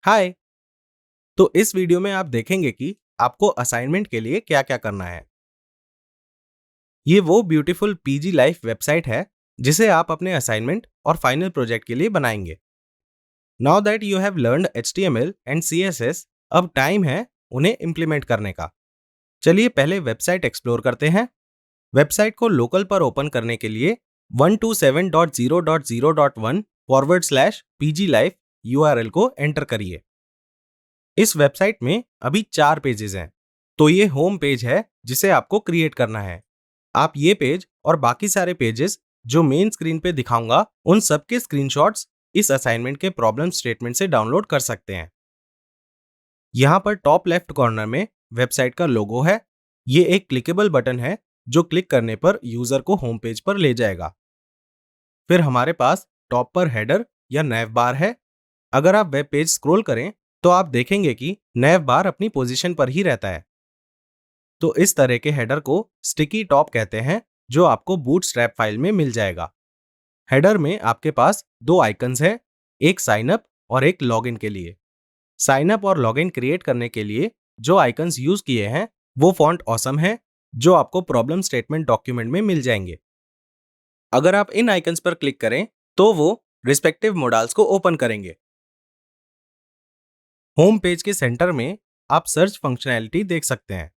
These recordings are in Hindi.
हाय। तो इस वीडियो में आप देखेंगे कि आपको असाइनमेंट के लिए क्या क्या करना है। ये वो ब्यूटीफुल पीजी लाइफ वेबसाइट है जिसे आप अपने असाइनमेंट और फाइनल प्रोजेक्ट के लिए बनाएंगे। Now that you have learned HTML and CSS, अब टाइम है उन्हें इम्प्लीमेंट करने का। चलिए पहले वेबसाइट एक्सप्लोर करते हैं। वेबसाइट को लोकल पर ओपन करने के लिए 127.0.0.1 pglife को एंटर करिए। इस वेबसाइट में अभी 4 पेजेस हैं, तो ये होम पेज है जिसे आपको क्रिएट करना है। आप ये पेज और बाकी सारे पेजेस जो मेन स्क्रीन पे दिखाऊंगा उन सबके स्क्रीनशॉट्स इस असाइनमेंट के प्रॉब्लम स्टेटमेंट से डाउनलोड कर सकते हैं। यहाँ पर टॉप लेफ्ट कॉर्नर में वेबसाइट का लोगो है। ये एक क्लिकेबल बटन है जो क्लिक करने पर यूजर को होम पेज पर ले जाएगा। फिर हमारे पास टॉप पर हेडर या नैव बार है। अगर आप वेब पेज स्क्रॉल करें तो आप देखेंगे कि नैव बार अपनी पोजीशन पर ही रहता है। तो इस तरह के हेडर को स्टिकी टॉप कहते हैं, जो आपको बूटस्ट्रैप फाइल में मिल जाएगा। हेडर में आपके पास दो आइकन्स हैं, एक साइन अप और एक लॉगिन के लिए। साइन अप और लॉगिन क्रिएट करने के लिए जो आइकन्स यूज किए हैं वो फॉन्ट ऑसम है, जो आपको प्रॉब्लम स्टेटमेंट डॉक्यूमेंट में मिल जाएंगे। अगर आप इन आइकन्स पर क्लिक करें तो वो रिस्पेक्टिव मोडाल्स को ओपन करेंगे। होम पेज के सेंटर में आप सर्च फंक्शनैलिटी देख सकते हैं।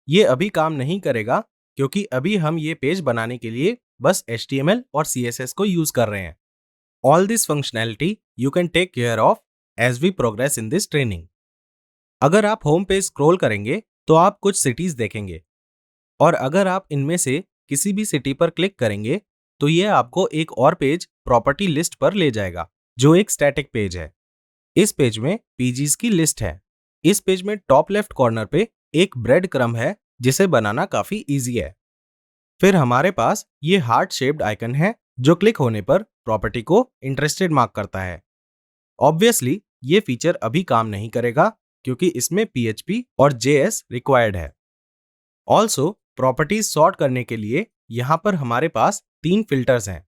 ये अभी काम नहीं करेगा क्योंकि अभी हम ये पेज बनाने के लिए बस HTML और CSS को यूज कर रहे हैं। All this functionality you can take care of as we progress in this training. अगर आप होम पेज स्क्रॉल करेंगे तो आप कुछ सिटीज देखेंगे, और अगर आप इनमें से किसी भी सिटी पर क्लिक करेंगे तो ये आपको एक और पेज प्रॉपर्टी लिस्ट पर ले जाएगा, जो एक स्टैटिक पेज है। इस पेज में पीजीज की लिस्ट है। इस पेज में टॉप लेफ्ट कॉर्नर पे एक ब्रेड क्रम्ब है जिसे बनाना काफी इजी है। फिर हमारे पास ये हार्ट शेप्ड आइकन है जो क्लिक होने पर प्रॉपर्टी को इंटरेस्टेड मार्क करता है। ऑब्वियसली ये फीचर अभी काम नहीं करेगा क्योंकि इसमें PHP और JS रिक्वायर्ड है। ऑल्सो प्रॉपर्टीज सॉर्ट करने के लिए यहाँ पर हमारे पास 3 फिल्टर्स हैं।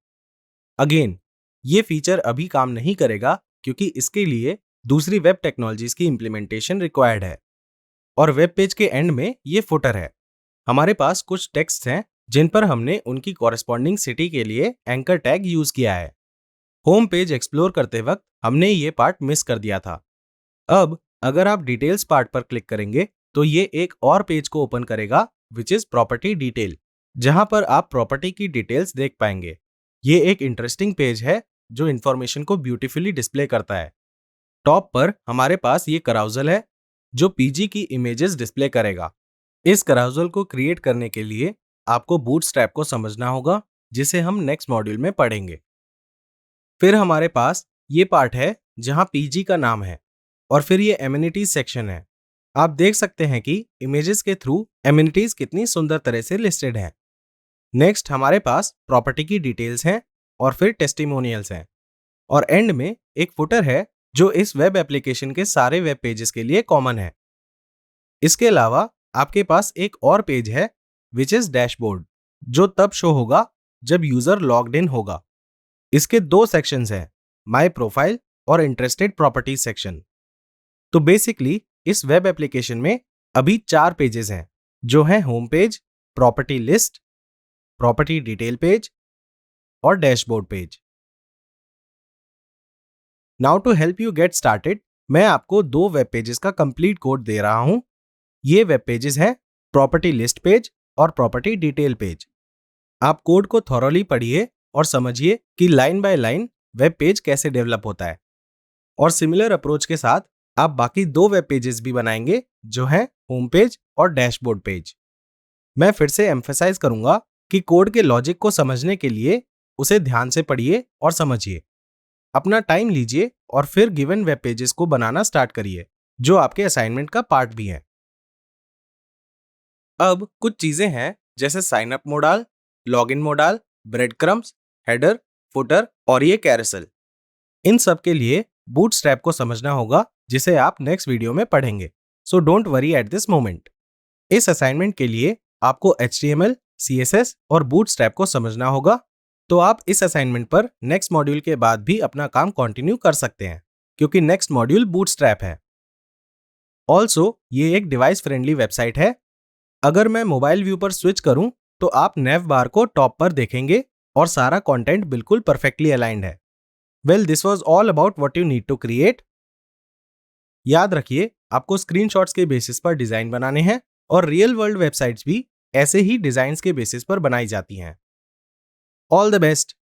अगेन ये फीचर अभी काम नहीं करेगा क्योंकि इसके लिए दूसरी वेब टेक्नोलॉजीज की इंप्लीमेंटेशन रिक्वायर्ड है। और वेब पेज के एंड में ये फुटर है। हमारे पास कुछ टेक्स्ट हैं जिन पर हमने उनकी कॉरेस्पॉन्डिंग सिटी के लिए एंकर टैग यूज किया है। होम पेज एक्सप्लोर करते वक्त हमने ये पार्ट मिस कर दिया था। अब अगर आप डिटेल्स पार्ट पर क्लिक करेंगे तो ये एक और पेज को ओपन करेगा, विच इज प्रॉपर्टी डिटेल, जहां पर आप प्रॉपर्टी की डिटेल्स देख पाएंगे। ये एक इंटरेस्टिंग पेज है जो इंफॉर्मेशन को ब्यूटीफुली डिस्प्ले करता है। टॉप पर हमारे पास ये कराउजल है जो पीजी की इमेजेस डिस्प्ले करेगा। इस कराउजल को क्रिएट करने के लिए आपको बूटस्ट्रैप को समझना होगा, जिसे हम नेक्स्ट मॉड्यूल में पढ़ेंगे। फिर हमारे पास ये पार्ट है जहां पीजी का नाम है, और फिर ये एमिनिटीज सेक्शन है। आप देख सकते हैं कि इमेजेस के थ्रू एमिनिटीज कितनी सुंदर तरह से लिस्टेड हैं। नेक्स्ट हमारे पास प्रॉपर्टी की डिटेल्स हैं और फिर टेस्टिमोनियल्स हैं, और एंड में एक फुटर है जो इस वेब एप्लीकेशन के सारे वेब पेजेस के लिए कॉमन है। इसके अलावा आपके पास एक और पेज है विच इज डैशबोर्ड, जो तब शो होगा जब यूजर लॉग्ड इन होगा। इसके दो सेक्शंस हैं, माय प्रोफाइल और इंटरेस्टेड प्रॉपर्टीज सेक्शन। तो बेसिकली इस वेब एप्लीकेशन में अभी 4 पेजेस हैं, जो हैं home page, property list, property detail page और dashboard page. Now to help you get started, मैं आपको 2 वेब पेजेस का कंप्लीट कोड दे रहा हूं। ये वेब पेजेस हैं प्रॉपर्टी लिस्ट पेज और प्रॉपर्टी डिटेल पेज। आप कोड को थॉरोली पढ़िए और समझिए कि line by line web page कैसे डेवलप होता है। और सिमिलर अप्रोच के साथ आप बाकी 2 वेब पेजेस भी बनाएंगे, जो हैं होम पेज और डैशबोर्ड पेज। मैं फिर से एम्फेसाइज करूंगा कि कोड के लॉजिक को समझने के लिए उसे ध्यान से पढ़िए और समझिए। अपना टाइम लीजिए और फिर गिवन वेब पेजेस को बनाना स्टार्ट करिए, जो आपके असाइनमेंट का पार्ट भी है। अब कुछ चीजें हैं जैसे sign up modal, login modal, bread crumbs, header, footer और ये कैरोसेल। इन सब के लिए बूटस्ट्रैप को समझना होगा, जिसे आप नेक्स्ट वीडियो में पढ़ेंगे। So don't worry at this moment. इस असाइनमेंट के लिए आपको HTML, CSS और बूटस्ट्रैप को समझना होगा, तो आप इस असाइनमेंट पर नेक्स्ट मॉड्यूल के बाद भी अपना काम कंटिन्यू कर सकते हैं। क्योंकि नेक्स्ट मॉड्यूल बूटस्ट्रैप है। ऑल्सो ये एक डिवाइस फ्रेंडली वेबसाइट है। अगर मैं मोबाइल व्यू पर स्विच करूं तो आप नेव बार को टॉप पर देखेंगे और सारा कंटेंट बिल्कुल परफेक्टली अलाइंड है। Well, this was all about what you need to create. याद रखिए, आपको स्क्रीनशॉट्स के बेसिस पर डिजाइन बनाने हैं और रियल वर्ल्ड वेबसाइट्स भी ऐसे ही डिजाइन्स के बेसिस पर बनाई जाती हैं। All the best.